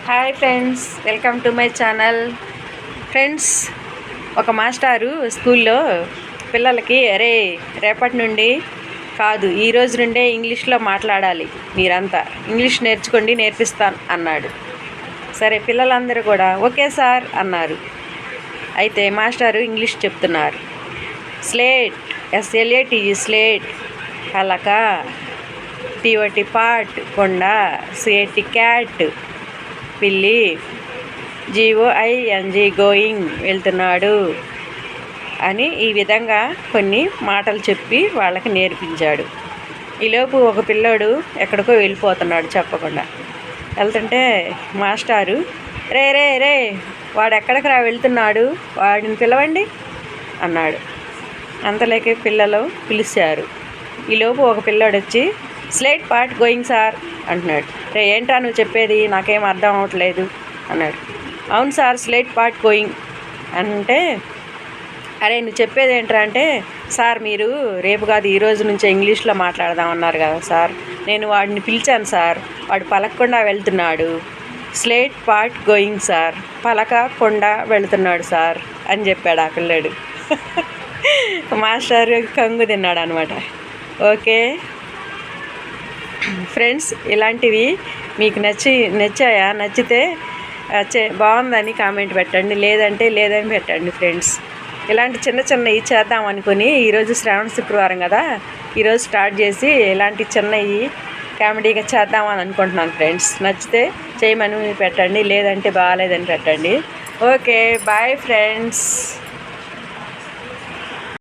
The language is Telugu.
Hi friends, welcome to my channel. Friends, ఒక మాస్టారు స్కూల్లో పిల్లలకి రేపటి నుండి కాదు ఈ రోజు నుండే ఇంగ్లీష్లో మాట్లాడాలి, మీరంతా ఇంగ్లీష్ నేర్చుకోండి, నేర్పిస్తాను అన్నాడు. సరే, పిల్లలందరూ కూడా ఓకే సార్ అన్నారు. అయితే మాస్టారు ఇంగ్లీష్ చెప్తున్నారు. స్లేట్, SLAT స్లేట్, పలక, TOT పాట్, కొండ, CAT క్యాట్, పిల్లి, GOING గోయింగ్, వెళ్తున్నాడు అని ఈ విధంగా కొన్ని మాటలు చెప్పి వాళ్ళకి నేర్పించాడు. ఈలోపు ఒక పిల్లోడు ఎక్కడికో వెళ్ళిపోతున్నాడు చెప్పకుండా. వెళ్తుంటే మాస్టారు రే రే రే వాడు ఎక్కడికి వెళ్తున్నాడు, వాడిని పిలవండి అన్నాడు. అంతలోకి పిల్లలు పిలిచారు. ఈలోపు ఒక పిల్లోడు వచ్చి స్లేట్ పార్ట్ గోయింగ్ సార్ అంటున్నాడు. రే ఏంట్రా నువ్వు చెప్పేది, నాకేం అర్థం అవ్వట్లేదు అన్నాడు. అవును సార్, స్లేట్ పార్ట్ గోయింగ్ అంటే, అరే నువ్వు చెప్పేది ఏంట్రా అంటే, సార్ మీరు రేపు కాదు ఈ రోజు నుంచే ఇంగ్లీష్లో మాట్లాడదామన్నారు కదా సార్, నేను వాడిని పిలిచాను సార్, వాడు పలకకుండా వెళ్తున్నాడు, స్లేట్ పార్ట్ గోయింగ్ సార్, పలక కొండ వెళుతున్నాడు సార్ అని చెప్పాడు ఆ పిల్లాడు. మాస్టర్ కంగు తిన్నాడు అనమాట. ఓకే ఫ్రెండ్స్, ఇలాంటివి మీకు నచ్చాయా? నచ్చితే బాగుందని కామెంట్ పెట్టండి, లేదంటే లేదని పెట్టండి. ఫ్రెండ్స్, ఇలాంటి చిన్నవి చేద్దాం అనుకుని ఈరోజు శ్రావణ శుక్రవారం కదా, ఈరోజు స్టార్ట్ చేసి ఇలాంటి చిన్నవి కామెడీగా చేద్దామని అనుకుంటున్నాను. ఫ్రెండ్స్, నచ్చితే చేయమని పెట్టండి, లేదంటే బాగాలేదని పెట్టండి. Okay, bye friends.